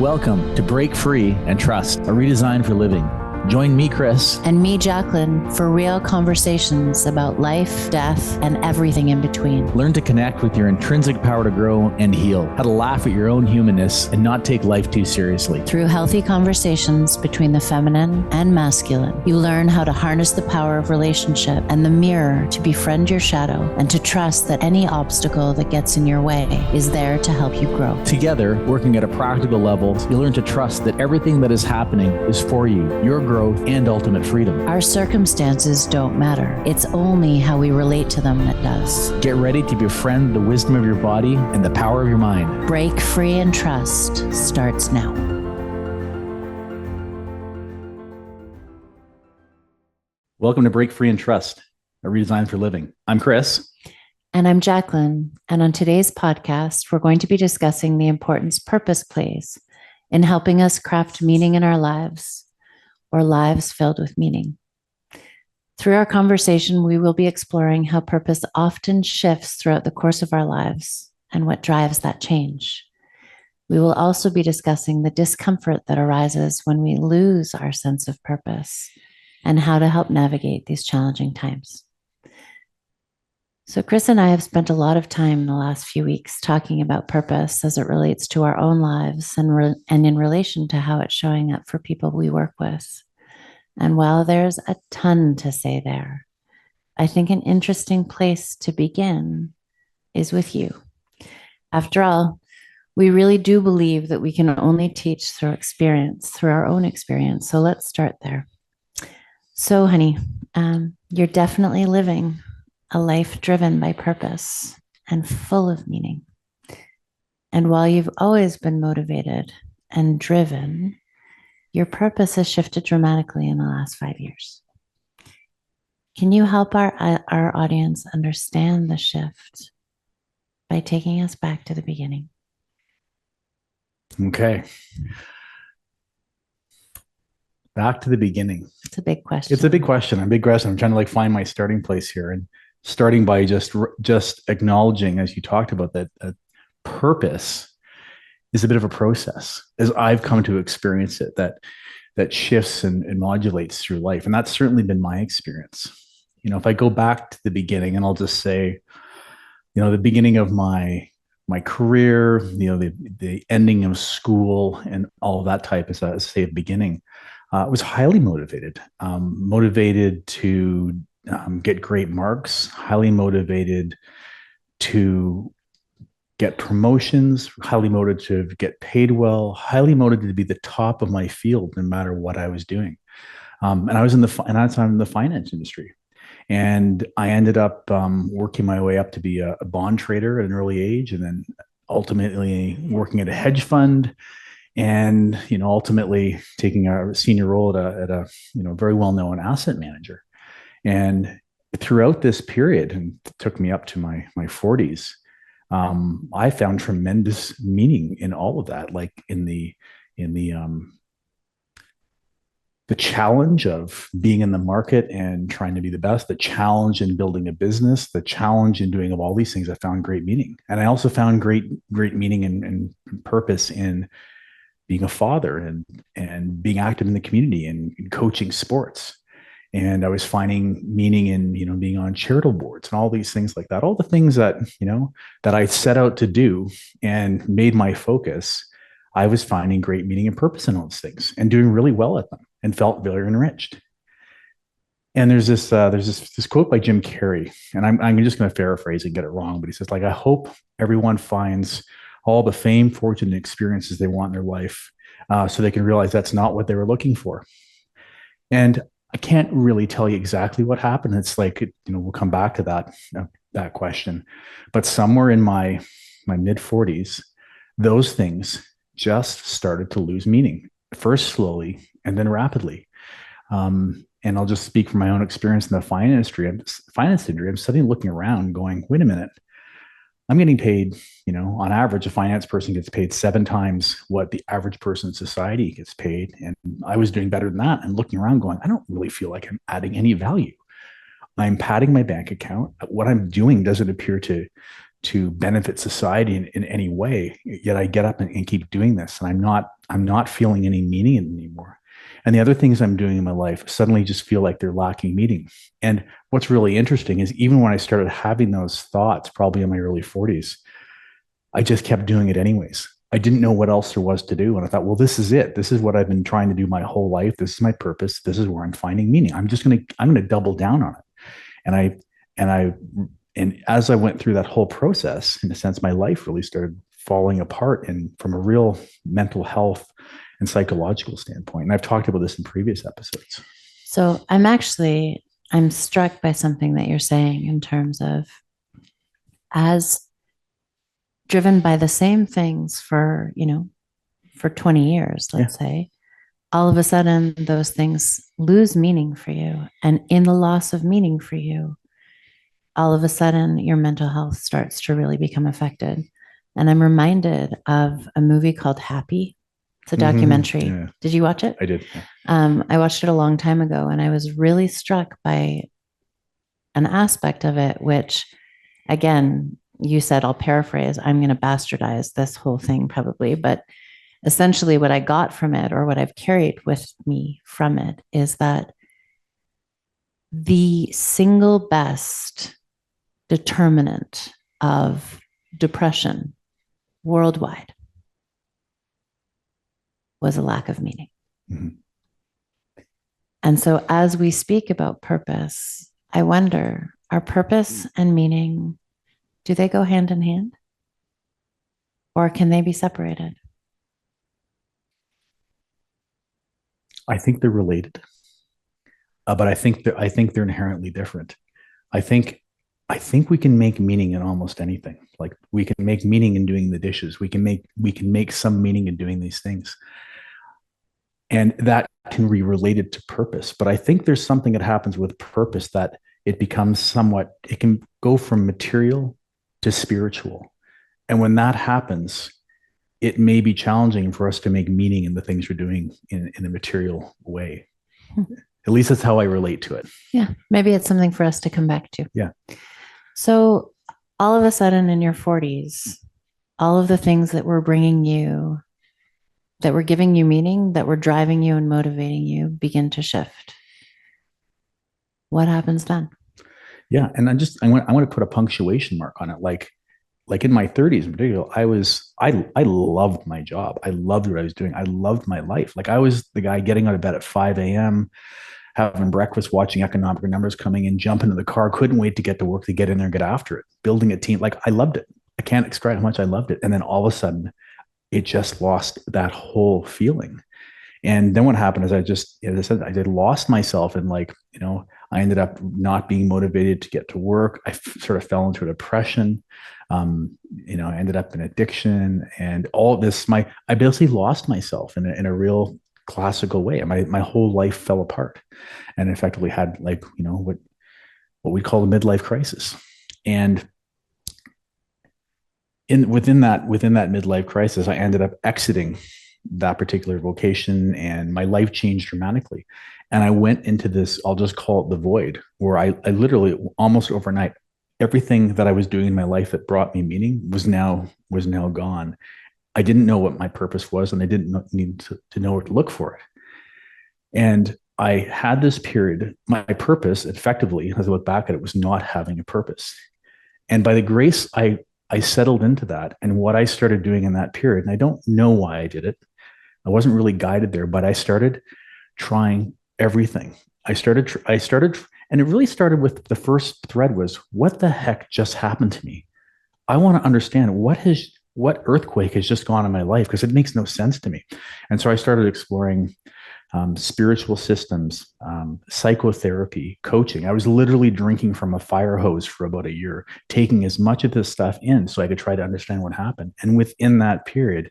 Welcome to Break Free and Trust, a redesign for living. Join me, Chris. And me, Jacqueline, for real conversations about life, death, and everything in between. Learn to connect with your intrinsic power to grow and heal, how to laugh at your own humanness and not take life too seriously. Through healthy conversations between the feminine and masculine, you learn how to harness the power of relationship and the mirror to befriend your shadow and to trust that any obstacle that gets in your way is there to help you grow. Together, working at a practical level, you learn to trust that everything that is happening is for you, your growth, and ultimate freedom. Our circumstances don't matter. It's only how we relate to them that does. Get ready to befriend the wisdom of your body and the power of your mind. Break Free and Trust starts now. Welcome to Break Free and Trust, a redesign for living. I'm Chris. And I'm Jacqueline. And on today's podcast, we're going to be discussing the importance purpose plays in helping us craft meaning in our lives, or lives filled with meaning. Through our conversation, we will be exploring how purpose often shifts throughout the course of our lives and what drives that change. We will also be discussing the discomfort that arises when we lose our sense of purpose and how to help navigate these challenging times. So Chris and I have spent a lot of time in the last few weeks talking about purpose as it relates to our own lives and in relation to how it's showing up for people we work with. And while there's a ton to say there, I think an interesting place to begin is with you. After all, we really do believe that we can only teach through experience, through our own experience. So let's start there. So, honey, you're definitely living a life driven by purpose and full of meaning. And while you've always been motivated and driven, your purpose has shifted dramatically in the last 5 years. Can you help our audience understand the shift by taking us back to the beginning? Okay. Back to the beginning. It's a big question. It's a big question. I'm trying to find my starting place here, and starting by just acknowledging, as you talked about, that purpose is a bit of a process, as I've come to experience it, that shifts and modulates through life. And that's certainly been my experience. If I go back to the beginning, and I'll just say, the beginning of my career, the ending of school and all of that type, as I say, the beginning, was highly motivated, motivated to get great marks, highly motivated to get promotions, highly motivated to get paid well, highly motivated to be the top of my field, no matter what I was doing. And I was in the finance industry, and I ended up working my way up to be a bond trader at an early age, and then ultimately working at a hedge fund, and ultimately taking a senior role at a very well-known asset manager. And throughout this period, and it took me up to my 40s, I found tremendous meaning in all of that, like in the challenge of being in the market and trying to be the best, the challenge in building a business, the challenge in doing of all these things. I found great meaning, and I also found great meaning and purpose in being a father and being active in the community and coaching sports. And I was finding meaning in, being on charitable boards and all these things like that, all the things that, that I set out to do and made my focus. I was finding great meaning and purpose in all those things and doing really well at them and felt very enriched. And there's this quote by Jim Carrey, and I'm just going to paraphrase and get it wrong, but he says, I hope everyone finds all the fame, fortune, and experiences they want in their life, so they can realize that's not what they were looking for. And I can't really tell you exactly what happened. It's we'll come back to that question. But somewhere in my mid 40s, those things just started to lose meaning, first slowly and then rapidly. And I'll just speak from my own experience in the finance industry. I'm suddenly looking around going, wait a minute, I'm getting paid, on average, a finance person gets paid 7 times what the average person in society gets paid. And I was doing better than that, and looking around going, I don't really feel like I'm adding any value. I'm padding my bank account. What I'm doing doesn't appear to to benefit society in any way. Yet I get up and keep doing this, and I'm not feeling any meaning in it anymore. And the other things I'm doing in my life suddenly just feel like they're lacking meaning. And what's really interesting is even when I started having those thoughts, probably in my early 40s, I just kept doing it anyways. I didn't know what else there was to do. And I thought, well, this is it. This is what I've been trying to do my whole life. This is my purpose. This is where I'm finding meaning. I'm going to double down on it. And I, and as I went through that whole process, in a sense, my life really started falling apart and from a real mental health and psychological standpoint. And I've talked about this in previous episodes. So I'm struck by something that you're saying in terms of, as driven by the same things for 20 years, let's say, all of a sudden those things lose meaning for you. And in the loss of meaning for you, all of a sudden your mental health starts to really become affected. And I'm reminded of a movie called Happy. It's a documentary. Yeah. Did you watch it? I did. I watched it a long time ago, and I was really struck by an aspect of it, which, again, you said, I'll paraphrase, I'm going to bastardize this whole thing probably, but essentially what I got from it, or what I've carried with me from it, is that the single best determinant of depression worldwide was a lack of meaning. Mm-hmm. And so as we speak about purpose, I wonder, are purpose and meaning, do they go hand in hand? Or can they be separated? I think they're related, but I think they're inherently different. I think we can make meaning in almost anything. Like we can make meaning in doing the dishes. We can make some meaning in doing these things, and that can be related to purpose. But I think there's something that happens with purpose that it becomes it can go from material to spiritual, and when that happens, it may be challenging for us to make meaning in the things we're doing in a material way. At least that's how I relate to it. Yeah. Maybe it's something for us to come back to. Yeah. So all of a sudden in your 40s, all of the things that were bringing you, that were giving you meaning, that were driving you and motivating you, begin to shift. What happens then? Yeah. And I want to put a punctuation mark on it. Like in my 30s in particular, I loved my job. I loved what I was doing. I loved my life. Like I was the guy getting out of bed at 5 a.m., having breakfast, watching economic numbers coming in, jumping into the car, couldn't wait to get to work, to get in there and get after it, building a team. Like I loved it. I can't describe how much I loved it. And then all of a sudden it just lost that whole feeling. And then what happened is as I said, I did lost myself in I ended up not being motivated to get to work. I sort of fell into a depression. I ended up in addiction and all this. I basically lost myself in a real classical way. My whole life fell apart, and effectively had what we call a midlife crisis. And within that midlife crisis, I ended up exiting that particular vocation, and my life changed dramatically. And I went into this, I'll just call it the void, where I literally almost overnight, everything that I was doing in my life that brought me meaning was now gone. I didn't know what my purpose was, and I didn't need to know where to look for it. And I had this period, my purpose effectively, as I look back at it, was not having a purpose. And by the grace, I settled into that. And what I started doing in that period, and I don't know why I did it, I wasn't really guided there, but I started trying everything. I started, and it really started with the first thread was, what the heck just happened to me? I want to understand what earthquake has just gone in my life, because it makes no sense to me. And so I started exploring spiritual systems, psychotherapy, coaching. I was literally drinking from a fire hose for about a year, taking as much of this stuff in so I could try to understand what happened. And within that period,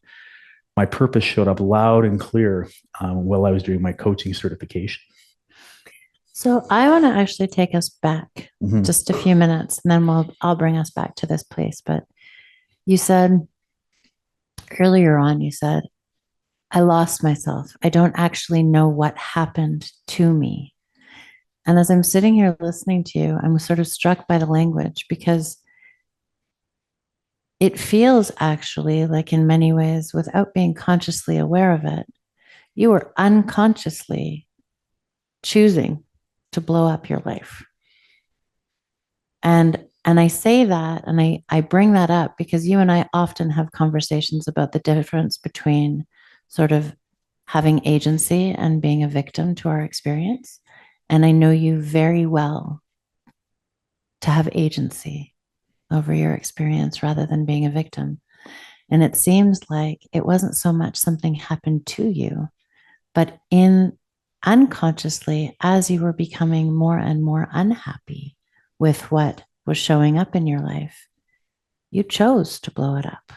my purpose showed up loud and clear while I was doing my coaching certification. So I want to actually take us back just a few minutes, and then I'll bring us back to this place. But you said earlier on, I lost myself. I don't actually know what happened to me. And as I'm sitting here listening to you, I'm sort of struck by the language, because it feels actually like, in many ways, without being consciously aware of it, you were unconsciously choosing to blow up your life. And I say that, and I bring that up because you and I often have conversations about the difference between sort of having agency and being a victim to our experience. And I know you very well to have agency over your experience rather than being a victim. And it seems like it wasn't so much something happened to you, but in unconsciously, as you were becoming more and more unhappy with what was showing up in your life, you chose to blow it up.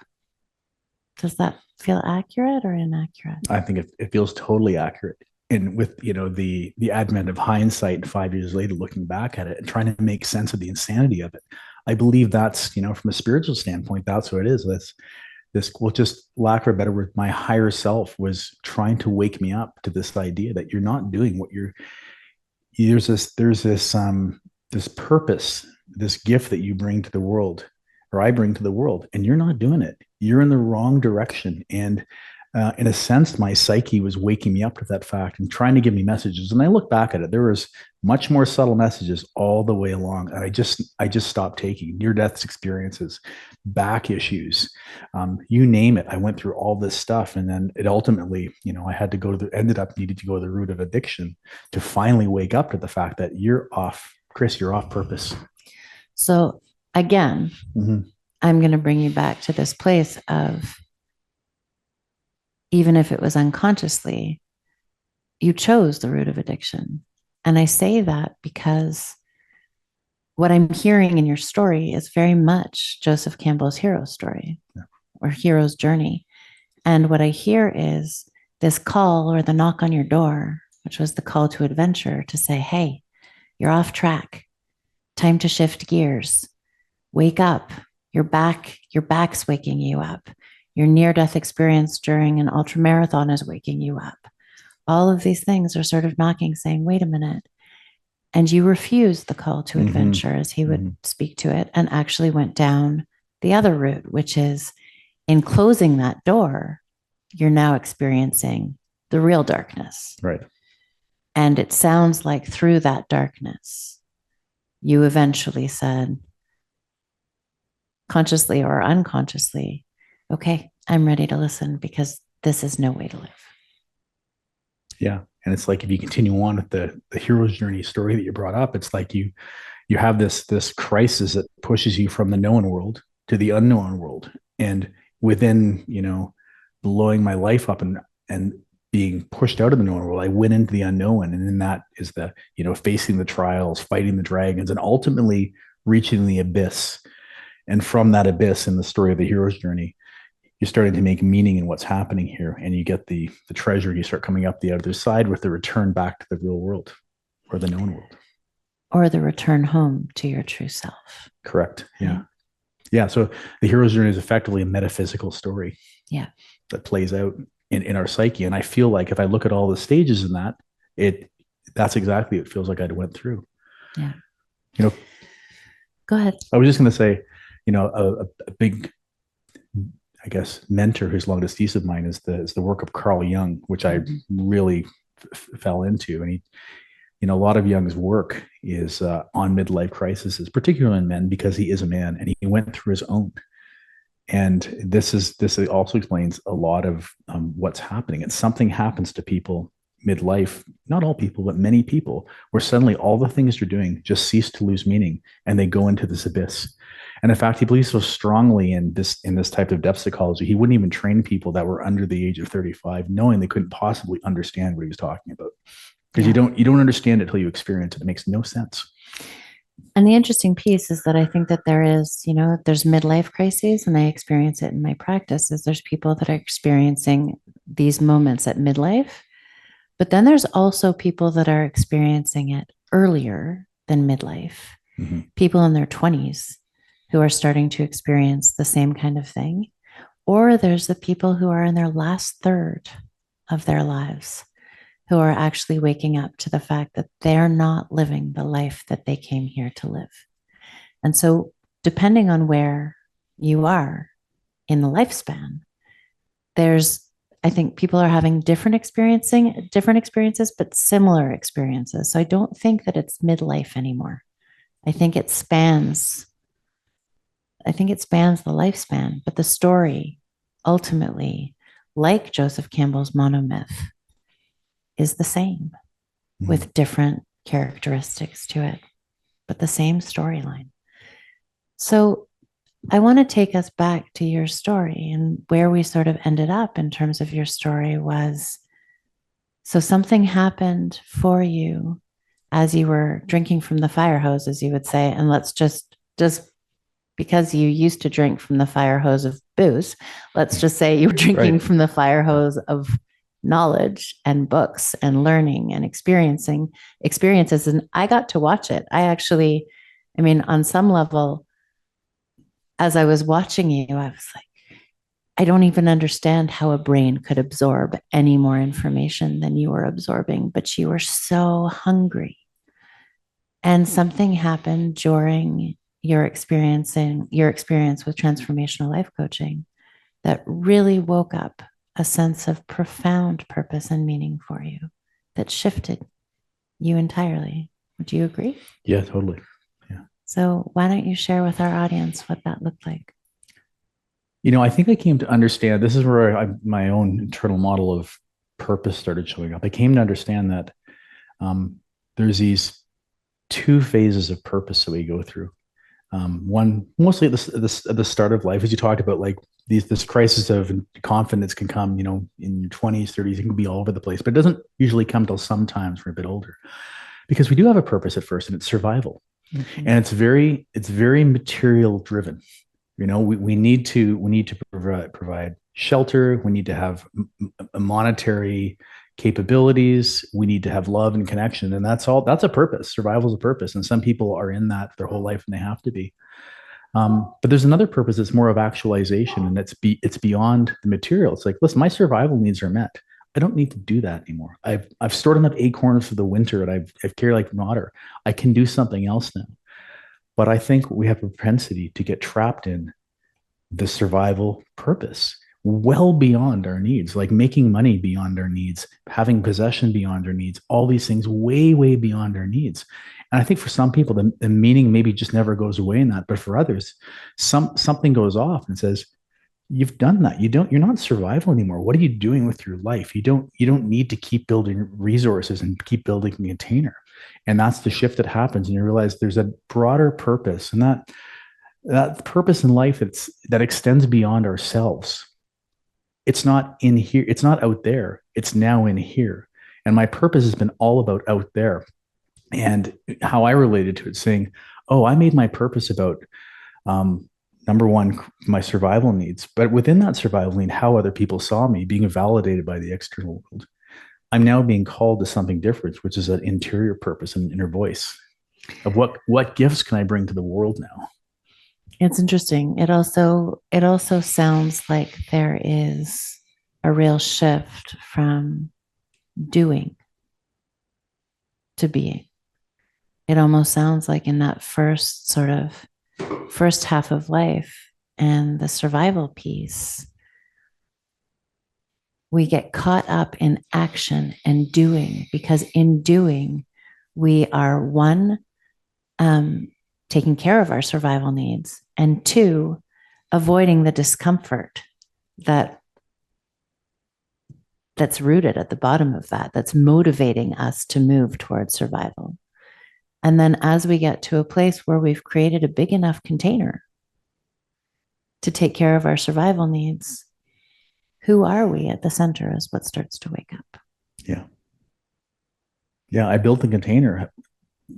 Does that feel accurate or inaccurate? I think it feels totally accurate. And with the advent of hindsight 5 years later, looking back at it and trying to make sense of the insanity of it, I believe that's from a spiritual standpoint, that's what it is. That's this, well, just lack of a better word, my higher self was trying to wake me up to this idea that you're not doing what you're. There's this purpose, this gift that you bring to the world, or I bring to the world, and you're not doing it. You're in the wrong direction. And in a sense, my psyche was waking me up to that fact and trying to give me messages. And I look back at it, there was much more subtle messages all the way along. And I just stopped taking near death experiences, back issues, you name it. I went through all this stuff. And then it ultimately, I had to ended up needing to go to the root of addiction to finally wake up to the fact that you're off, Chris, you're off purpose. So again, I'm going to bring you back to this place of, even if it was unconsciously, you chose the root of addiction. And I say that because what I'm hearing in your story is very much Joseph Campbell's hero story, or hero's journey. And what I hear is this call, or the knock on your door, which was the call to adventure, to say, hey, you're off track. Time to shift gears. Wake up. Your back's waking you up. Your near-death experience during an ultramarathon is waking you up. All of these things are sort of knocking, saying, wait a minute. And you refused the call to adventure, as he would speak to it, and actually went down the other route, which is, in closing that door, you're now experiencing the real darkness. Right. And it sounds like through that darkness, you eventually said, consciously or unconsciously, okay, I'm ready to listen, because this is no way to live. Yeah. And it's like, if you continue on with the hero's journey story that you brought up, it's like you have this crisis that pushes you from the known world to the unknown world. And within, blowing my life up and being pushed out of the known world, I went into the unknown. And then that is the, facing the trials, fighting the dragons, and ultimately reaching the abyss. And from that abyss, in the story of the hero's journey, you're starting to make meaning in what's happening here, and you get the treasure, and you start coming up the other side with the return back to the real world, or the known world, or the return home to your true self. Correct. Yeah. So the hero's journey is effectively a metaphysical story. Yeah. That plays out in our psyche. And I feel like if I look at all the stages in that, that's exactly what it feels like I went through. Yeah. Go ahead. I was just going to say, a big, I guess, mentor who's long deceased of mine is the work of Carl Jung, which I really fell into. And a lot of Jung's work is on midlife crises, particularly in men, because he is a man and he went through his own. And this also explains a lot of what's happening. And something happens to people midlife, not all people, but many people, where suddenly all the things you're doing just cease to lose meaning, and they go into this abyss. And in fact, he believes so strongly in this type of depth psychology, he wouldn't even train people that were under the age of 35, knowing they couldn't possibly understand what he was talking about. Because you don't understand it until you experience it. It makes no sense. And the interesting piece is that I think that there's midlife crises, and I experience it in my practice, is there's people that are experiencing these moments at midlife, but then there's also people that are experiencing it earlier than midlife, people in their 20s who are starting to experience the same kind of thing. Or there's the people who are in their last third of their lives, who are actually waking up to the fact that they're not living the life that they came here to live. And so, depending on where you are in the lifespan. I think people are having different experiences, but similar experiences. So I don't think that it's midlife anymore. I think it spans the lifespan, but the story ultimately, like Joseph Campbell's monomyth, is the same with different characteristics to it, but the same storyline. So I want to take us back to your story, and where we sort of ended up in terms of your story was, so something happened for you as you were drinking from the fire hose, as you would say, and let's just because you used to drink from the fire hose of booze, let's just say you were drinking from the fire hose of knowledge and books and learning and experiences. And I got to watch it. On some level, as I was watching you, I was like, I don't even understand how a brain could absorb any more information than you were absorbing, but you were so hungry. And something happened during your experience with transformational life coaching that really woke up a sense of profound purpose and meaning for you that shifted you entirely. Would you agree? Yeah, totally. Yeah. So why don't you share with our audience what that looked like? I think I came to understand, this is where my own internal model of purpose started showing up. I came to understand that there's these two phases of purpose that we go through. One, mostly at the start of life, as you talked about, like this crisis of confidence can come, in your 20s, 30s, it can be all over the place, but it doesn't usually come till sometimes we're a bit older, because we do have a purpose at first, and it's survival. Mm-hmm. And it's very material driven. We need to provide shelter. We need to have monetary capabilities. We need to have love and connection, and that's a purpose. Survival is a purpose, and some people are in that their whole life, and they have to be. But there's another purpose that's more of actualization, and it's beyond the material. It's like, listen, my survival needs are met. I don't need to do that anymore. I've stored enough acorns for the winter, and I've carried like an otter. I can do something else now. But I think we have a propensity to get trapped in the survival purpose well beyond our needs, like making money beyond our needs, having possession beyond our needs, all these things way, way beyond our needs. And I think for some people, the meaning maybe just never goes away in that. But for others, something goes off and says, you've done that. You're not survival anymore. What are you doing with your life? You don't need to keep building resources and keep building a container. And that's the shift that happens. And you realize there's a broader purpose, and that purpose in life that extends beyond ourselves. It's not in here. It's not out there. It's now in here. And my purpose has been all about out there. And how I related to it, saying, oh, I made my purpose about, number one, my survival needs, but within that survival need, how other people saw me, being validated by the external world. I'm now being called to something different, which is an interior purpose and inner voice of what gifts can I bring to the world now? It's interesting. It also sounds like there is a real shift from doing to being. It almost sounds like in that first half of life and the survival piece, we get caught up in action and doing, because in doing, we are one, taking care of our survival needs, and two, avoiding the discomfort that's rooted at the bottom of that's motivating us to move towards survival. And then as we get to a place where we've created a big enough container to take care of our survival needs, who are we at the center is what starts to wake up. Yeah. Yeah, I built the container.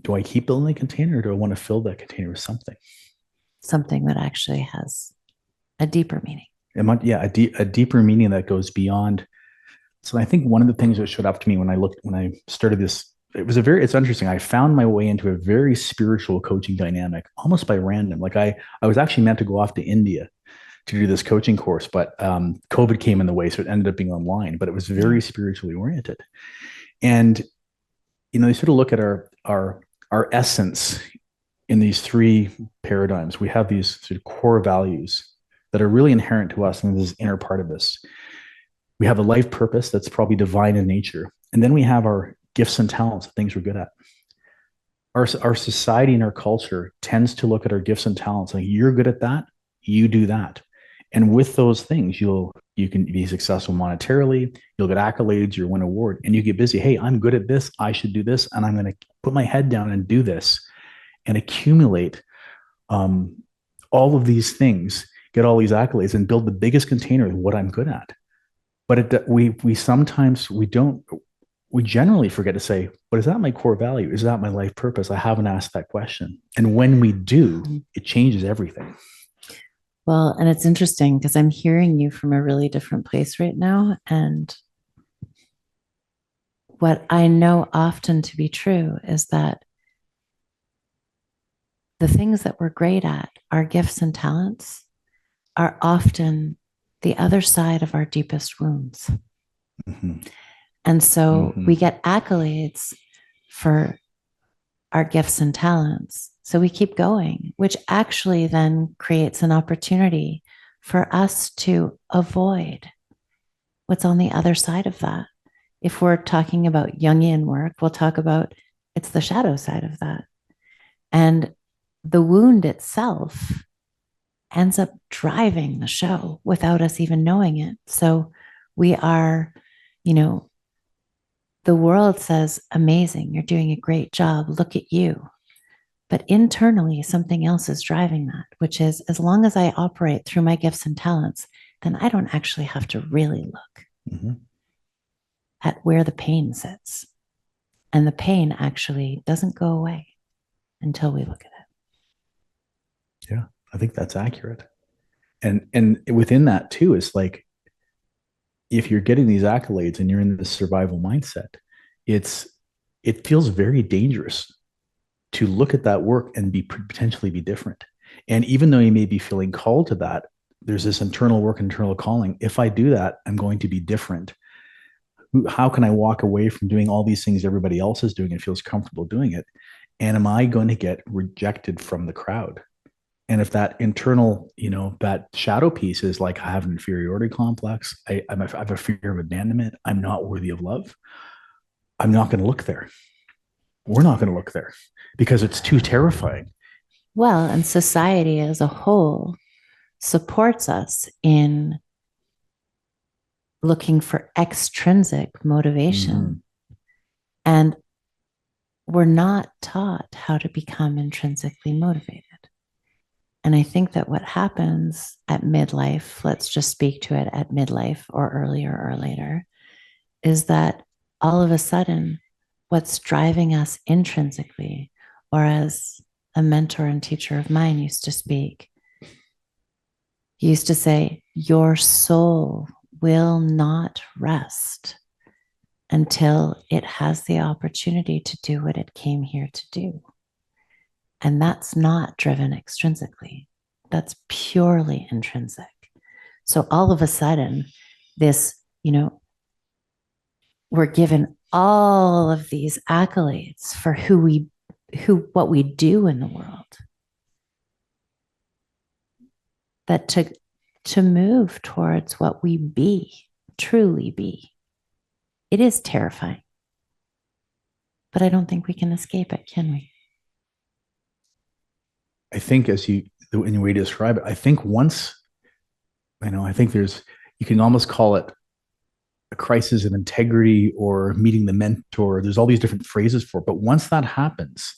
Do I keep building the container, or do I want to fill that container with something? Something that actually has a deeper meaning. A deeper meaning that goes beyond. So I think one of the things that showed up to me when I started this, it's interesting. I found my way into a very spiritual coaching dynamic almost by random. Like I was actually meant to go off to India to do this coaching course, but COVID came in the way, so it ended up being online, but it was very spiritually oriented. And, you sort of look at our essence in these three paradigms. We have these sort of core values that are really inherent to us, and this inner part of us. We have a life purpose that's probably divine in nature. And then we have our gifts and talents, things we're good at. Our society and our culture tends to look at our gifts and talents like, you're good at that, you do that. And with those things, you can be successful monetarily, you'll get accolades, you'll win an award, and you get busy. Hey, I'm good at this, I should do this, and I'm going to put my head down and do this and accumulate all of these things, get all these accolades, and build the biggest container of what I'm good at. But we sometimes we generally forget to say, but is that my core value? Is that my life purpose? I haven't asked that question. And when we do, it changes everything. Well, and it's interesting because I'm hearing you from a really different place right now. And what I know often to be true is that the things that we're great at, our gifts and talents, are often the other side of our deepest wounds. Mm-hmm. And so we get accolades for our gifts and talents. So we keep going, which actually then creates an opportunity for us to avoid what's on the other side of that. If we're talking about Jungian work, we'll talk about it's the shadow side of that. And the wound itself ends up driving the show without us even knowing it. So we are, the world says, amazing, you're doing a great job, look at you. But internally, something else is driving that, which is, as long as I operate through my gifts and talents, then I don't actually have to really look at where the pain sits. And the pain actually doesn't go away until we look at it. Yeah, I think that's accurate. And within that too, is like, if you're getting these accolades and you're in this survival mindset, it feels very dangerous to look at that work and potentially be different. And even though you may be feeling called to that, there's this internal work, internal calling. If I do that, I'm going to be different. How can I walk away from doing all these things everybody else is doing and feels comfortable doing it? And am I going to get rejected from the crowd? And if that internal, that shadow piece is like, I have an inferiority complex, I have a fear of abandonment, I'm not worthy of love, I'm not going to look there. We're not going to look there because it's too terrifying. Well, and society as a whole supports us in looking for extrinsic motivation. And we're not taught how to become intrinsically motivated. And I think that what happens at midlife, let's just speak to it at midlife or earlier or later, is that all of a sudden, what's driving us intrinsically, or as a mentor and teacher of mine used to speak, he used to say, your soul will not rest until it has the opportunity to do what it came here to do. And that's not driven extrinsically. That's purely intrinsic. So all of a sudden, this, we're given all of these accolades for what we do in the world. That to move towards what we truly be, it is terrifying. But I don't think we can escape it, can we? I think in the way to describe it, I think I think you can almost call it a crisis of integrity or meeting the mentor. There's all these different phrases for it. But once that happens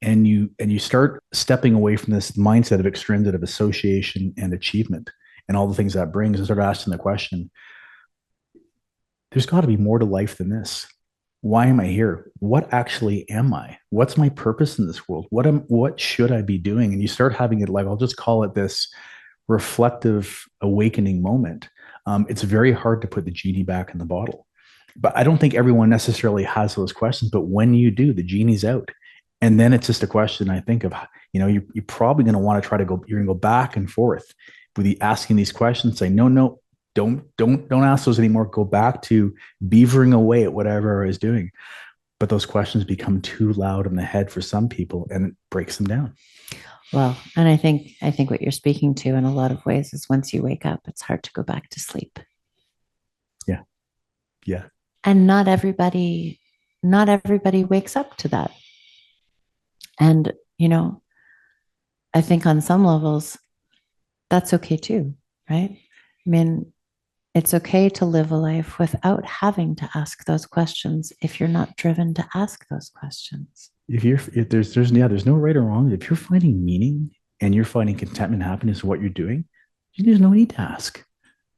and you start stepping away from this mindset of extrinsic, of association and achievement and all the things that brings, and start asking the question, there's got to be more to life than this. Why am I here? What actually am I? What's my purpose in this world? What should I be doing? And you start having it, like, I'll just call it this reflective awakening moment. It's very hard to put the genie back in the bottle. But I don't think everyone necessarily has those questions. But when you do, the genie's out. And then it's just a question, I think, of, you're probably going to want to you're going to go back and forth with asking these questions, say, no, don't ask those anymore. Go back to beavering away at whatever I was doing. But those questions become too loud in the head for some people and it breaks them down. Well, and I think what you're speaking to in a lot of ways is once you wake up, it's hard to go back to sleep. Yeah. Yeah. And not everybody wakes up to that. And, I think on some levels, that's okay too, right? I mean, it's okay to live a life without having to ask those questions if you're not driven to ask those questions. There's no right or wrong. If you're finding meaning and you're finding contentment and happiness in what you're doing, there's no need to ask.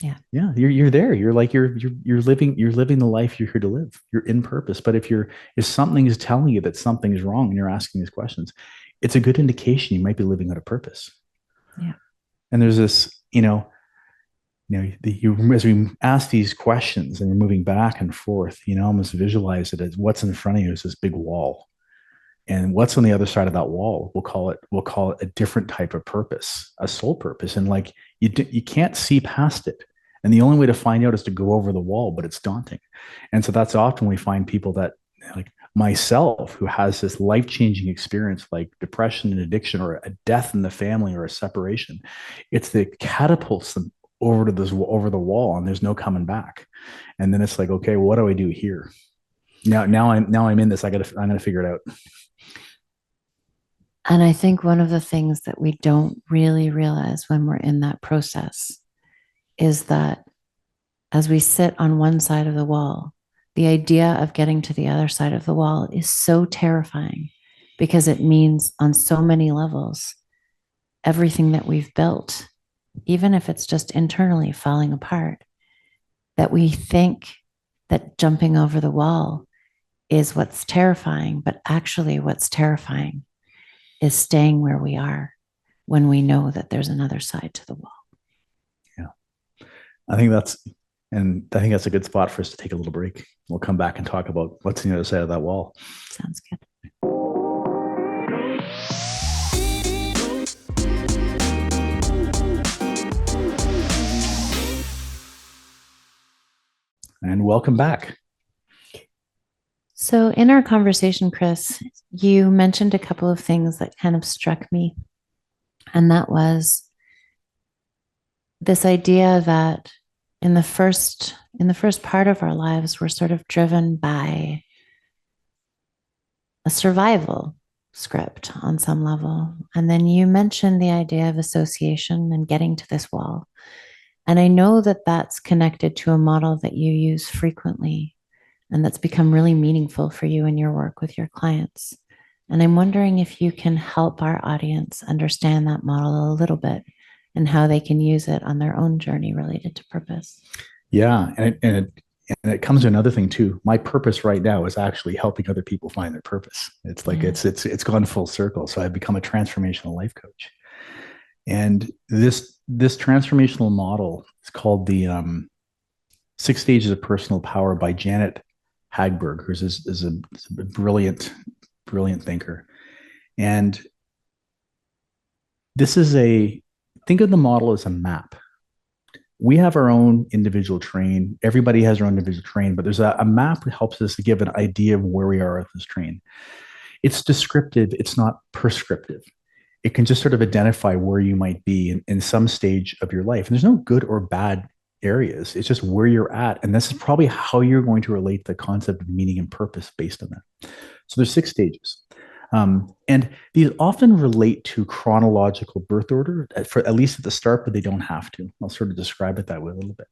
Yeah. Yeah, you're there. You're like you're living the life you're here to live. You're in purpose. But if something is telling you that something is wrong and you're asking these questions, it's a good indication you might be living out of purpose. Yeah. And there's this, as we ask these questions and we're moving back and forth, almost visualize it as what's in front of you is this big wall. And what's on the other side of that wall, we'll call it a different type of purpose, a soul purpose. And like you can't see past it. And the only way to find out is to go over the wall, but it's daunting. And so that's often we find people that, like myself, who has this life-changing experience like depression and addiction or a death in the family or a separation. It's the catapults them over the wall, and there's no coming back. And then it's like, okay, what do I do here? Now I'm in this. I'm gonna figure it out. And I think one of the things that we don't really realize when we're in that process is that as we sit on one side of the wall, the idea of getting to the other side of the wall is so terrifying because it means on so many levels, everything that we've built, even if it's just internally falling apart, that we think that jumping over the wall is what's terrifying, but actually what's terrifying is staying where we are when we know that there's another side to the wall. Yeah. I think that's a good spot for us to take a little break. We'll come back and talk about what's on the other side of that wall. Sounds good. And welcome back. So, in our conversation, Chris, you mentioned a couple of things that kind of struck me. And that was this idea that in the first part of our lives, we're sort of driven by a survival script on some level. And then you mentioned the idea of association and getting to this wall. And I know that that's connected to a model that you use frequently and that's become really meaningful for you in your work with your clients. And I'm wondering if you can help our audience understand that model a little bit and how they can use it on their own journey related to purpose. Yeah, and it comes to another thing too. My purpose right now is actually helping other people find their purpose. It's like it's gone full circle. So I've become a transformational life coach, and this transformational model is called the 6 Stages of Personal Power by Janet Hagberg, who is a brilliant thinker. And think of the model as a map. We have our own individual train. Everybody has their own individual train, but there's a map that helps us to give an idea of where we are with this train. It's descriptive. It's not prescriptive. It can just sort of identify where you might be in some stage of your life. And there's no good or bad areas. It's just where you're at. And this is probably how you're going to relate the concept of meaning and purpose based on that. So there's 6 stages. And these often relate to chronological birth order, at least at the start, but they don't have to. I'll sort of describe it that way a little bit.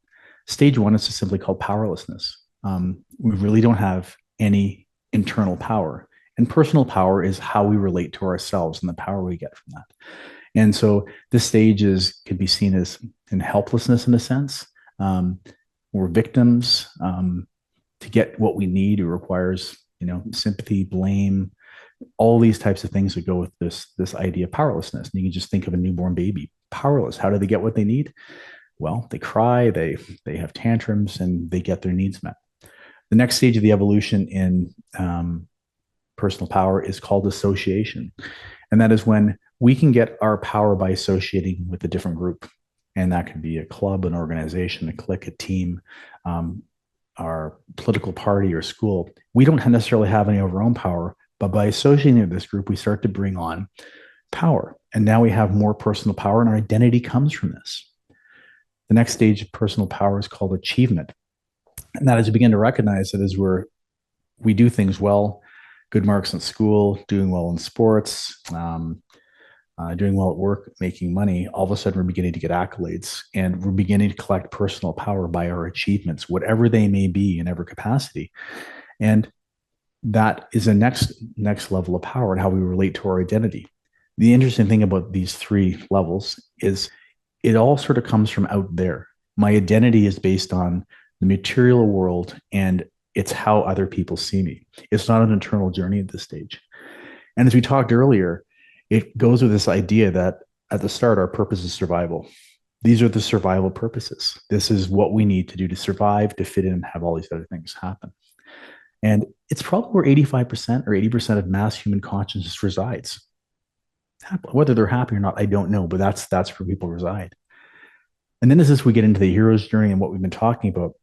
Stage 1 is just simply called powerlessness. We really don't have any internal power. And personal power is how we relate to ourselves and the power we get from that. And so this stage could be seen as in helplessness in a sense. We're victims. To get what we need, it requires, sympathy, blame, all these types of things that go with this idea of powerlessness. And you can just think of a newborn baby, powerless. How do they get what they need? Well, they cry, they have tantrums, and they get their needs met. The next stage of the evolution in personal power is called association. And that is when we can get our power by associating with a different group. And that could be a club, an organization, a clique, a team, our political party or school. We don't necessarily have any of our own power, but by associating with this group, we start to bring on power. And now we have more personal power, and our identity comes from this. The next stage of personal power is called achievement. And that is we begin to recognize that as we do things well, good marks in school, doing well in sports, doing well at work, making money, all of a sudden we're beginning to get accolades, and we're beginning to collect personal power by our achievements, whatever they may be in every capacity. And that is a next level of power and how we relate to our identity. The interesting thing about these three levels is it all sort of comes from out there. My identity is based on the material world, and it's how other people see me. It's not an internal journey at this stage. And as we talked earlier, it goes with this idea that at the start, our purpose is survival. These are the survival purposes. This is what we need to do to survive, to fit in, and have all these other things happen. And it's probably where 85% or 80% of mass human consciousness resides. Whether they're happy or not, I don't know, but that's where people reside. And then as we get into the hero's journey and what we've been talking about,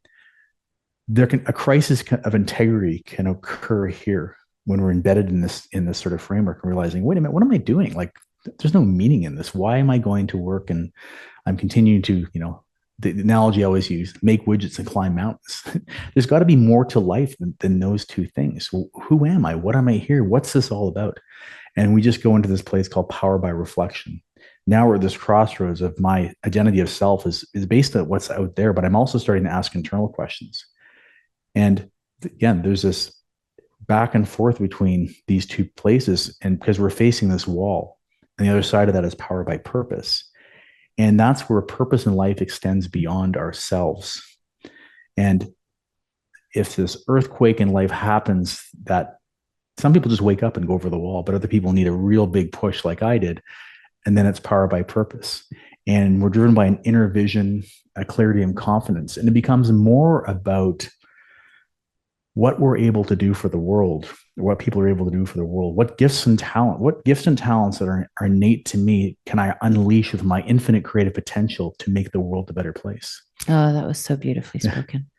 a crisis of integrity can occur here when we're embedded in this sort of framework and realizing, wait a minute, what am I doing? Like, there's no meaning in this. Why am I going to work? And I'm continuing to, the analogy I always use, make widgets and climb mountains. There's got to be more to life than those two things. Well, who am I? What am I here? What's this all about? And we just go into this place called power by reflection. Now we're at this crossroads of my identity of self is based on what's out there, but I'm also starting to ask internal questions. And again, there's this back and forth between these two places, and because we're facing this wall, and the other side of that is power by purpose. And that's where purpose in life extends beyond ourselves. And if this earthquake in life happens, that some people just wake up and go over the wall, but other people need a real big push like I did. And then it's power by purpose. And we're driven by an inner vision, a clarity and confidence. And it becomes more about what we're able to do for the world, what people are able to do for the world, what gifts and talents that are innate to me can I unleash with my infinite creative potential to make the world a better place. Oh, that was so beautifully spoken.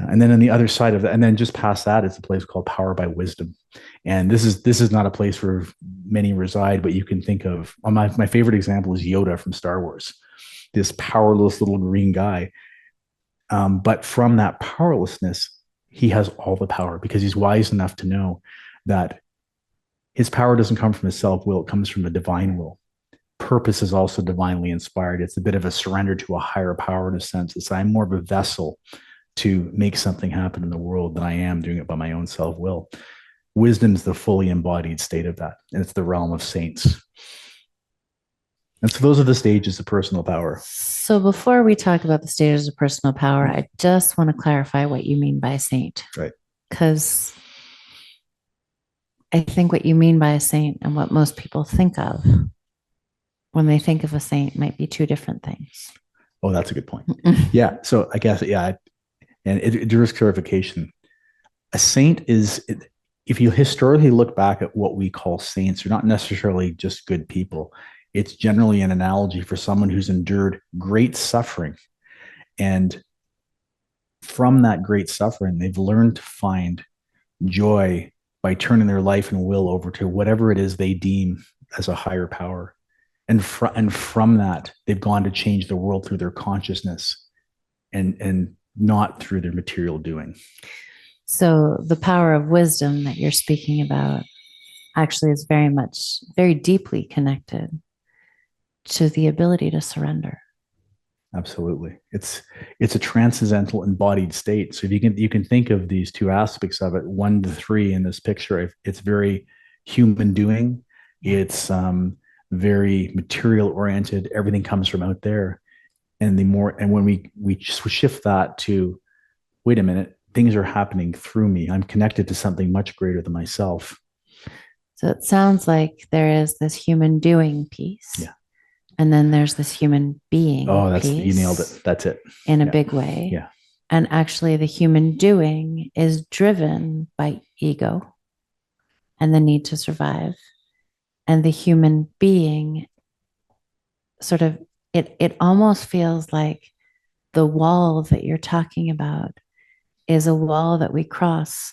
Yeah. And then on the other side of that, and then just past that, it's a place called power by wisdom. And this is not a place where many reside, but you can think of my favorite example is Yoda from Star Wars, this powerless little green guy. But from that powerlessness, he has all the power because he's wise enough to know that his power doesn't come from his self-will, it comes from the divine will. Purpose is also divinely inspired. It's a bit of a surrender to a higher power in a sense. It's I'm more of a vessel to make something happen in the world than I am doing it by my own self-will. Wisdom is the fully embodied state of that, and it's the realm of saints. And so those are the stages of personal power. So before we talk about the stages of personal power, I just want to clarify what you mean by saint. Right. Because I think what you mean by a saint and what most people think of when they think of a saint might be two different things. Oh, that's a good point. Yeah. So I guess, yeah. And it deserves clarification. A saint is, if you historically look back at what we call saints, they're not necessarily just good people. It's generally an analogy for someone who's endured great suffering. And from that great suffering, they've learned to find joy by turning their life and will over to whatever it is they deem as a higher power. And from that, they've gone to change the world through their consciousness and not through their material doing. So the power of wisdom that you're speaking about actually is very deeply connected to the ability to surrender. Absolutely. It's a transcendental embodied state. So if you can think of these two aspects of it, 1 to 3 in this picture, it's very human doing. It's very material oriented. Everything comes from out there. And when we shift that to, wait a minute, things are happening through me. I'm connected to something much greater than myself. So it sounds like there is this human doing piece. Yeah. And then there's this human being. Oh, you nailed it. That's it. In a big way. Yeah. And actually the human doing is driven by ego and the need to survive. And the human being sort of, it almost feels like the wall that you're talking about is a wall that we cross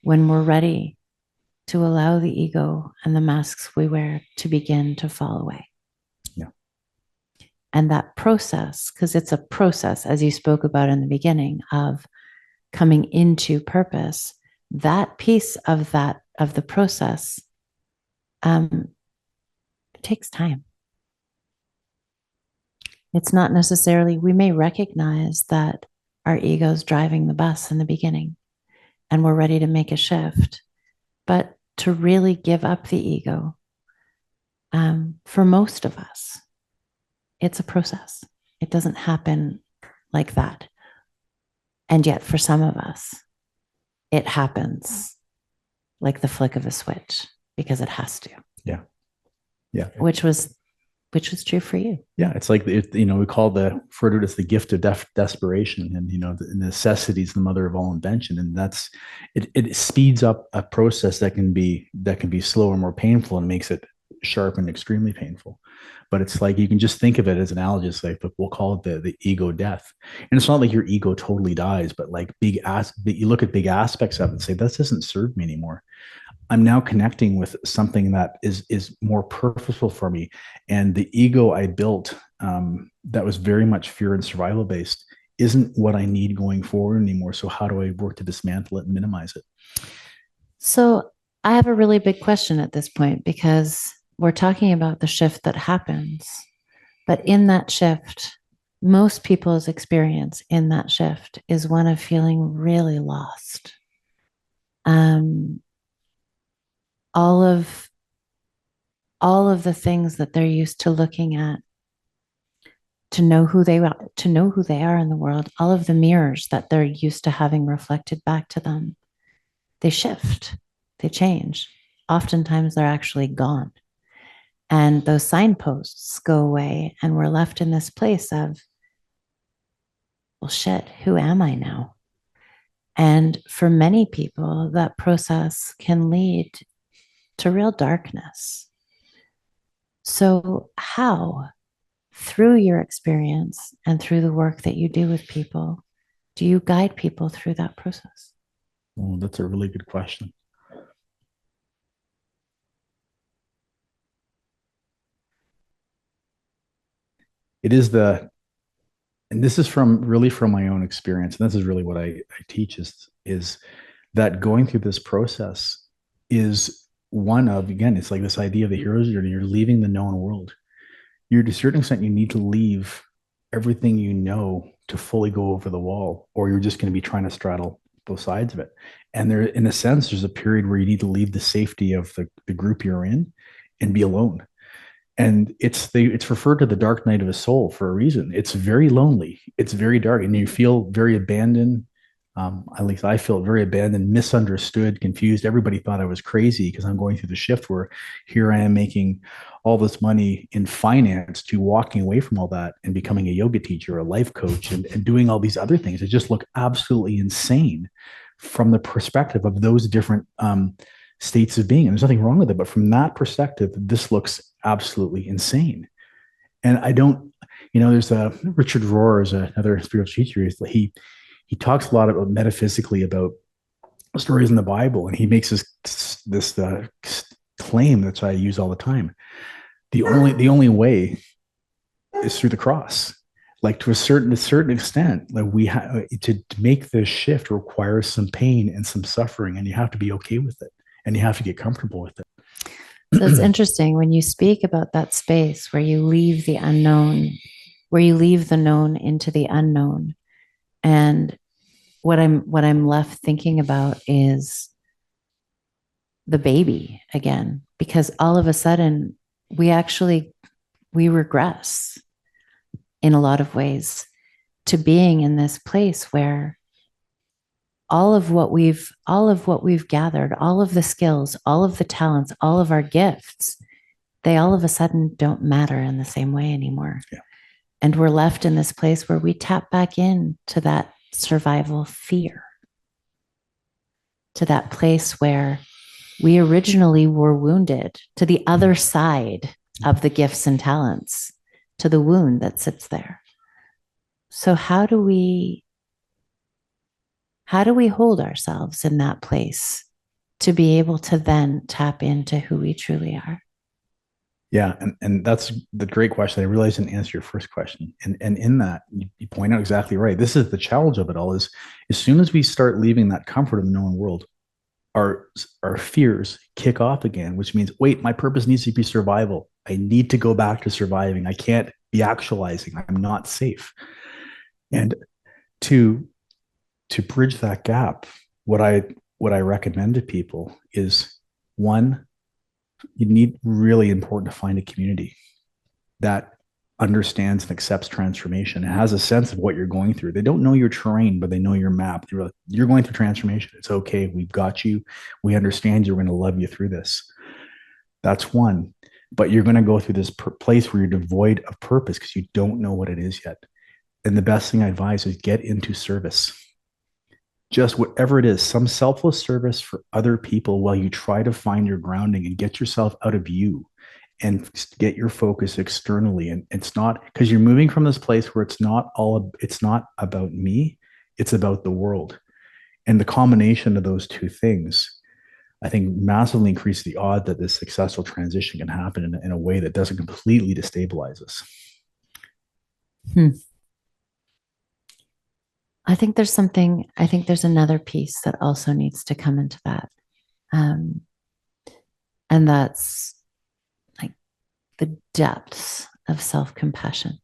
when we're ready to allow the ego and the masks we wear to begin to fall away. Yeah. And that process, because it's a process, as you spoke about in the beginning, of coming into purpose, that piece of the process, it takes time. It's not necessarily, we may recognize that our ego's driving the bus in the beginning and we're ready to make a shift, but to really give up the ego, for most of us, it's a process. It doesn't happen like that. And yet for some of us, it happens like the flick of a switch because it has to. Yeah. Yeah. Which was true for you. Yeah. It's like, we call refer to it as the gift of desperation, and, the necessity is the mother of all invention. And it speeds up a process that can be slower and more painful, and makes it sharp and extremely painful. But it's like, you can just think of it as analogous, like, but we'll call it the ego death. And it's not like your ego totally dies, but like you look at big aspects of it and say, this doesn't serve me anymore. I'm now connecting with something that is more purposeful for me. And the ego I built, that was very much fear and survival based, isn't what I need going forward anymore. So how do I work to dismantle it and minimize it? So I have a really big question at this point, because we're talking about the shift that happens. But in that shift, most people's experience in that shift is one of feeling really lost. All of the things that they're used to looking at to know who they are in the world, all of the mirrors that they're used to having reflected back to them, they shift, they change. Oftentimes they're actually gone. And those signposts go away, and we're left in this place of, well, shit, who am I now? And for many people, that process can lead to real darkness. So how, through your experience and through the work that you do with people, do you guide people through that process? Oh, that's a really good question. It is and this is from my own experience, and this is really what I teach, is that going through this process is one of, again, it's like this idea of the hero's journey. You're leaving the known world. You're, to a certain extent, you need to leave everything you know to fully go over the wall, or you're just going to be trying to straddle both sides of it. And there, in a sense, there's a period where you need to leave the safety of the group you're in and be alone. And it's referred to the dark night of a soul for a reason. It's very lonely. It's very dark, and you feel very abandoned. At least I felt very abandoned, misunderstood, confused. Everybody thought I was crazy because I'm going through the shift where here I am making all this money in finance, to walking away from all that and becoming a yoga teacher, a life coach, and doing all these other things. It just looked absolutely insane from the perspective of those different states of being. And there's nothing wrong with it. But from that perspective, this looks absolutely insane. And I don't, there's Richard Rohr is another spiritual teacher. He talks a lot about metaphysically about stories in the Bible, and he makes this claim that I use all the time. The only way is through the cross. Like, to a certain extent, like we have to make this shift requires some pain and some suffering, and you have to be okay with it, and you have to get comfortable with it. So it's interesting when you speak about that space where you leave the unknown, where you leave the known into the unknown. And what I'm left thinking about is the baby again, because all of a sudden we regress in a lot of ways to being in this place where all of what we've gathered, all of the skills, all of the talents, all of our gifts, they all of a sudden don't matter in the same way anymore. Yeah. And we're left in this place where we tap back into that survival fear, to that place where we originally were wounded, to the other side of the gifts and talents, to the wound that sits there. So how do we hold ourselves in that place to be able to then tap into who we truly are? Yeah, and that's the great question. I realized I didn't answer your first question. And in that, you point out exactly right. This is the challenge of it all is as soon as we start leaving that comfort of the known world, our our fears kick off again, which means, wait, my purpose needs to be survival. I need to go back to surviving. I can't be actualizing. I'm not safe. And to to bridge that gap, what I recommend to people is one, you need really important to find a community that understands and accepts transformation and has a sense of what you're going through. They don't know your terrain, but they know your map. They're like, you're going through transformation. It's okay. We've got you. We understand you. We're going to love you through this. That's one. But you're going to go through this place where you're devoid of purpose because you don't know what it is yet. And the best thing I advise is get into service. Just whatever it is, some selfless service for other people while you try to find your grounding and get yourself out of you and get your focus externally. And it's not because you're moving from this place where it's not about me, it's about the world. And the combination of those two things, I think, massively increase the odd that this successful transition can happen in a way that doesn't completely destabilize us. I think there's another piece that also needs to come into that. And that's like the depths of self-compassion.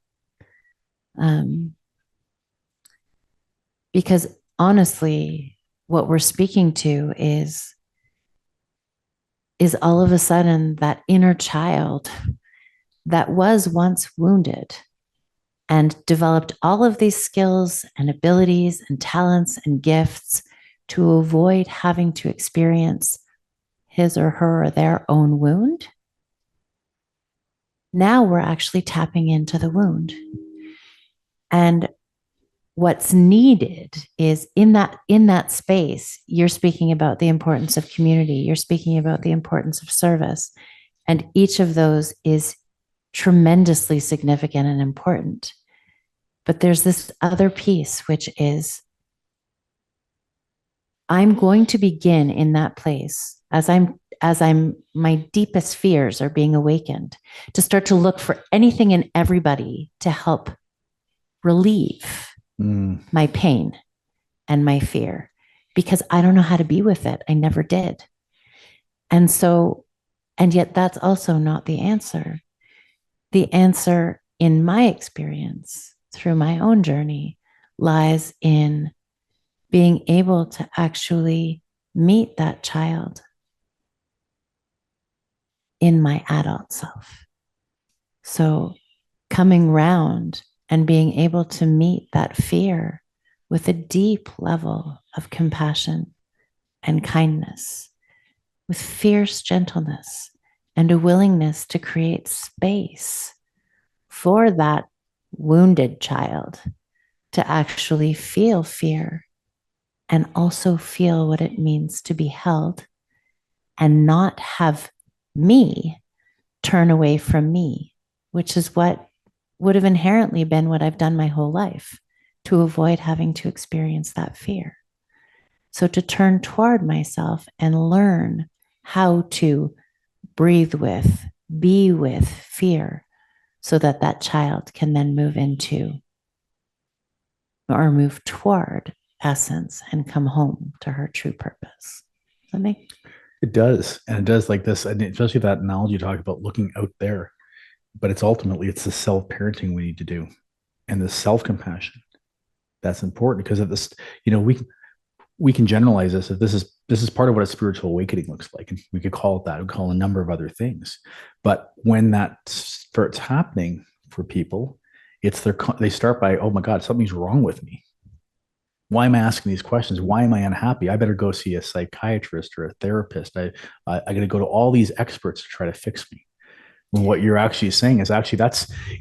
Because honestly, what we're speaking to is all of a sudden that inner child that was once wounded and developed all of these skills and abilities and talents and gifts to avoid having to experience his or her or their own wound. Now we're actually tapping into the wound. And what's needed is in that space, you're speaking about the importance of community, you're speaking about the importance of service, and each of those is tremendously significant and important. But there's this other piece, which is I'm going to begin in that place as my deepest fears are being awakened to start to look for anything and everybody to help relieve my pain and my fear, because I don't know how to be with it. I never did. And yet that's also not the answer. The answer, in my experience, through my own journey, lies in being able to actually meet that child in my adult self. So coming round and being able to meet that fear with a deep level of compassion and kindness, with fierce gentleness and a willingness to create space for that wounded child to actually feel fear and also feel what it means to be held and not have me turn away from me, which is what would have inherently been what I've done my whole life to avoid having to experience that fear. So to turn toward myself and learn how to breathe with, be with fear, so that that child can then move into or move toward essence and come home to her true purpose. Does that make? It does. And it does like this, and especially that analogy you talk about looking out there. But it's the self-parenting we need to do and the self-compassion. That's important because of this, we can generalize this. If this is part of what a spiritual awakening looks like. And we could call it that. We call it a number of other things. But when that starts happening for people, they start by, oh my God, something's wrong with me. Why am I asking these questions? Why am I unhappy? I better go see a psychiatrist or a therapist. I got to go to all these experts to try to fix me. When what you're actually saying is actually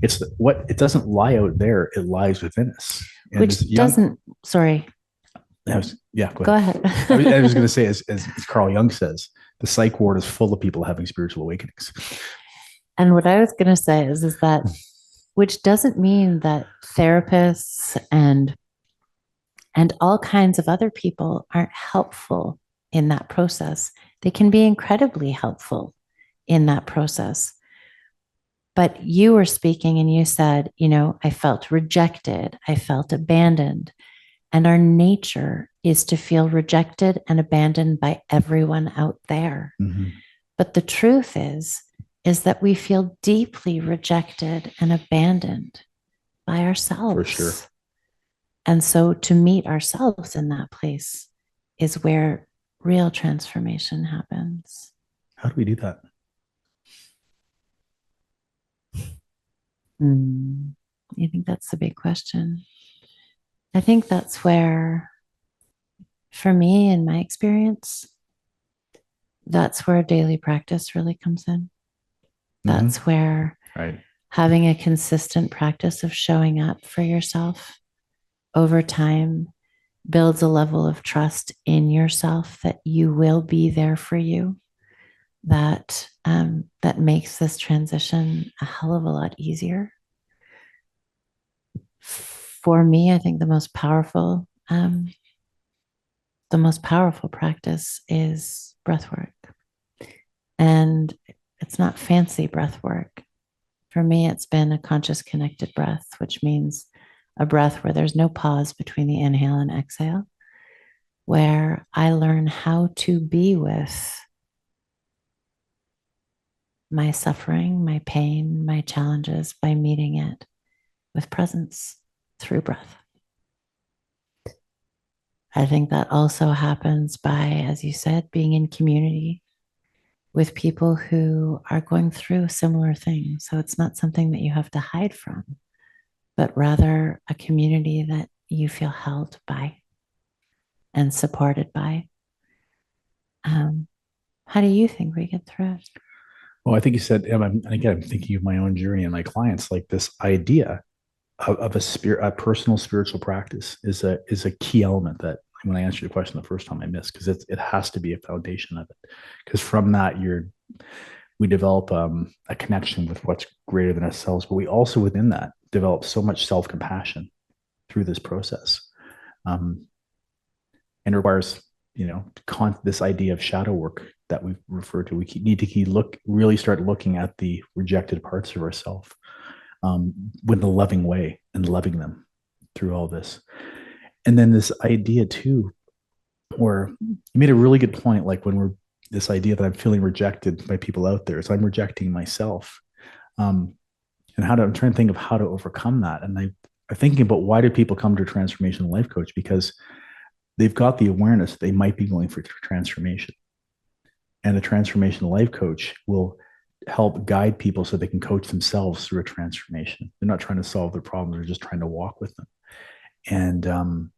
it doesn't lie out there, it lies within us. And which doesn't, sorry. Go ahead. I was going to say, as Carl Jung says, the psych ward is full of people having spiritual awakenings. And what I was going to say is that, which doesn't mean that therapists and all kinds of other people aren't helpful in that process. They can be incredibly helpful in that process. But you were speaking and you said, I felt rejected, I felt abandoned. And our nature is to feel rejected and abandoned by everyone out there. Mm-hmm. But the truth is that we feel deeply rejected and abandoned by ourselves. For sure. And so to meet ourselves in that place is where real transformation happens. How do we do that? I think that's the big question. I think that's where, for me, in my experience, that's where daily practice really comes in. That's where having a consistent practice of showing up for yourself over time builds a level of trust in yourself that you will be there for you. That makes this transition a hell of a lot easier. For me, I think the most powerful practice is breath work. And it's not fancy breath work. For me, it's been a conscious connected breath, which means a breath where there's no pause between the inhale and exhale, where I learn how to be with my suffering, my pain, my challenges by meeting it with presence through breath. I think that also happens by, as you said, being in community with people who are going through similar things. So it's not something that you have to hide from, but rather a community that you feel held by and supported by. How do you think we get through it? Well, I think you said, and again, I'm thinking of my own journey and my clients, like this idea of a personal spiritual practice is a key element that when I answered your question the first time I missed, because it has to be a foundation of it. Because from that, we develop a connection with what's greater than ourselves, but we also within that develop so much self-compassion through this process. And it requires, this idea of shadow work that we've referred to. We need to really start looking at the rejected parts of ourselves with a loving way and loving them through all this. And then this idea too, where you made a really good point, like this idea that I'm feeling rejected by people out there. So I'm rejecting myself. And I'm trying to think of how to overcome that. And I'm thinking about, why do people come to a transformational life coach? Because they've got the awareness that they might be going for transformation. And a transformational life coach will help guide people so they can coach themselves through a transformation. They're not trying to solve their problems. They're just trying to walk with them. And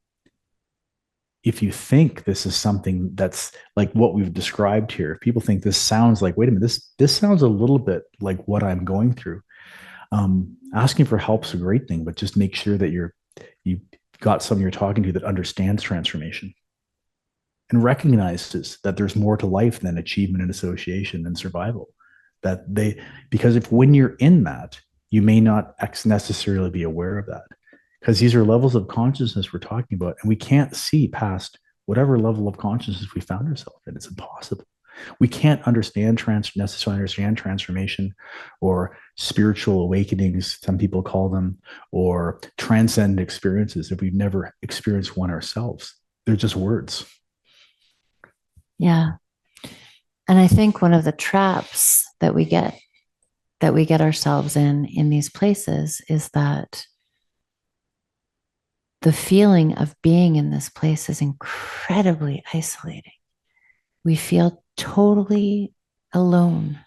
if you think this is something that's like what we've described here, if people think this sounds like, wait a minute, this sounds a little bit like what I'm going through. Asking for help is a great thing, but just make sure that you've got someone you're talking to that understands transformation and recognizes that there's more to life than achievement and association and survival. Because when you're in that, you may not necessarily be aware of that, because these are levels of consciousness we're talking about, and we can't see past whatever level of consciousness we found ourselves in. It's impossible. We can't necessarily understand transformation or spiritual awakenings, some people call them, or transcendent experiences if we've never experienced one ourselves. They're just words. Yeah. And I think one of the traps that we get ourselves in these places is that the feeling of being in this place is incredibly isolating. We feel totally alone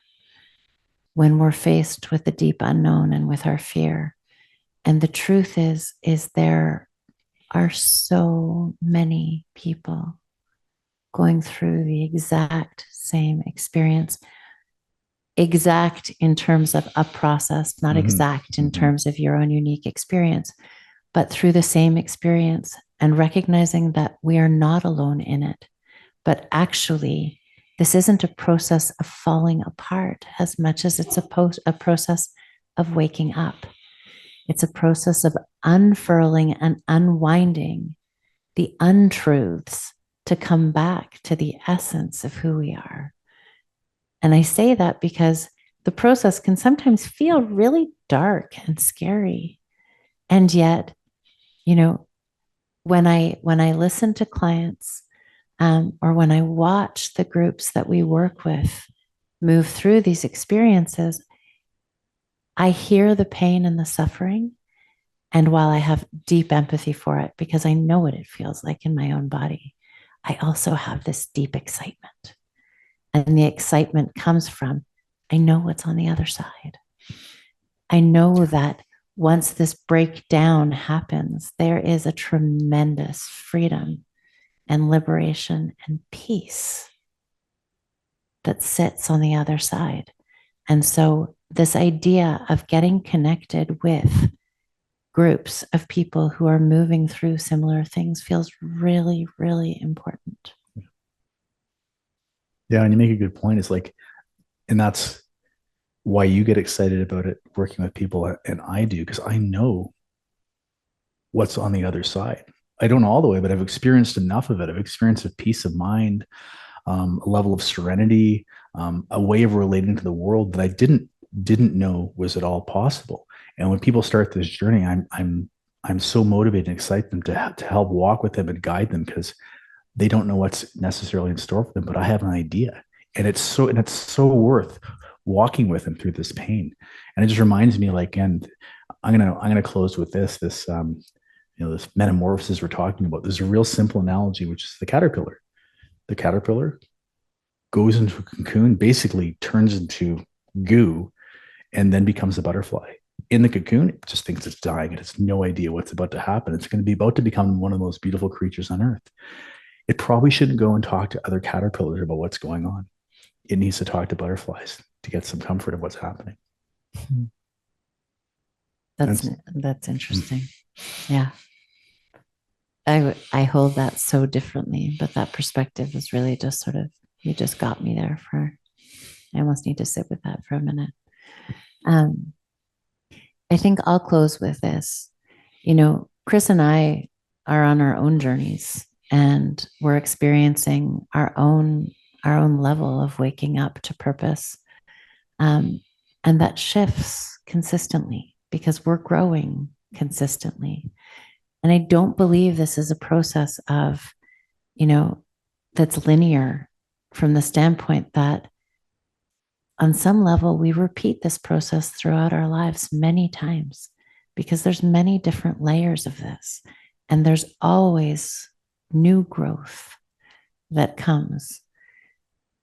when we're faced with the deep unknown and with our fear. And the truth is there are so many people going through the exact same experience. Exact in terms of a process, not exact in terms of your own unique experience, but through the same experience, and recognizing that we are not alone in it, but actually this isn't a process of falling apart as much as it's a process of waking up. It's a process of unfurling and unwinding the untruths to come back to the essence of who we are. And I say that because the process can sometimes feel really dark and scary. And yet, when I listen to clients, or when I watch the groups that we work with move through these experiences, I hear the pain and the suffering. And while I have deep empathy for it, because I know what it feels like in my own body, I also have this deep excitement. And the excitement comes from, I know what's on the other side. I know that once this breakdown happens, there is a tremendous freedom and liberation and peace that sits on the other side. And so this idea of getting connected with groups of people who are moving through similar things feels really, really important. Yeah, and you make a good point. It's like, and that's why you get excited about it, working with people, and I do, because I know what's on the other side. I don't know all the way, but I've experienced enough of it. I've experienced a peace of mind, a level of serenity, a way of relating to the world that I didn't know was at all possible. And when people start this journey, I'm so motivated and excited them to help walk with them and guide them, because they don't know what's necessarily in store for them, but I have an idea, and it's so worth walking with them through this pain. And it just reminds me, like, and I'm gonna close with this this metamorphosis we're talking about. There's a real simple analogy, which is the caterpillar. The caterpillar goes into a cocoon, basically turns into goo, and then becomes a butterfly. In the cocoon, it just thinks it's dying. It has no idea what's about to happen. It's going to be about to become one of the most beautiful creatures on earth. It probably shouldn't go and talk to other caterpillars about what's going on. It needs to talk to butterflies to get some comfort of what's happening. That's interesting. Yeah. I hold that so differently, but that perspective is really just sort of, you just got me there I almost need to sit with that for a minute. I think I'll close with this. Chris and I are on our own journeys, and we're experiencing our own level of waking up to purpose. And that shifts consistently because we're growing consistently. And I don't believe this is a process of, that's linear, from the standpoint that on some level, we repeat this process throughout our lives many times, because there's many different layers of this, and there's always new growth that comes.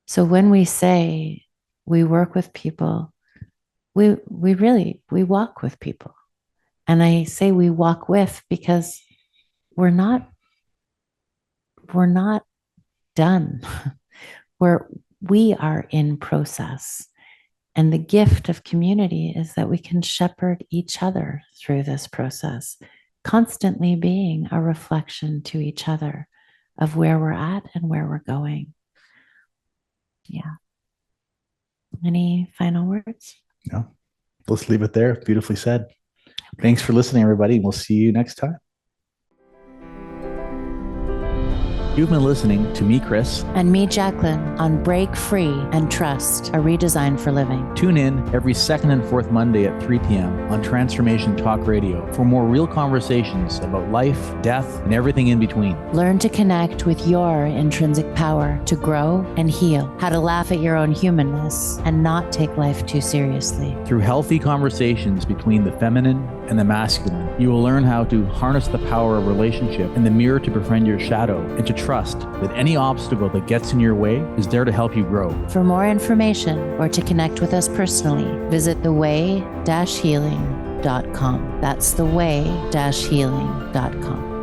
So when we say we work with people, we walk with people. And I say we walk with because we're not done. We are in process. And the gift of community is that we can shepherd each other through this process, constantly being a reflection to each other of where we're at and where we're going. Yeah. Any final words? No. Let's leave it there. Beautifully said. Thanks for listening, everybody. We'll see you next time. You've been listening to me, Chris. And me, Jacqueline, on Break Free and Trust, a redesign for living. Tune in every second and fourth Monday at 3 p.m. on Transformation Talk Radio for more real conversations about life, death, and everything in between. Learn to connect with your intrinsic power to grow and heal, how to laugh at your own humanness and not take life too seriously. Through healthy conversations between the feminine and the masculine, you will learn how to harness the power of relationship and the mirror to befriend your shadow, and to trust that any obstacle that gets in your way is there to help you grow. For more information or to connect with us personally, visit theway-healing.com. That's theway-healing.com.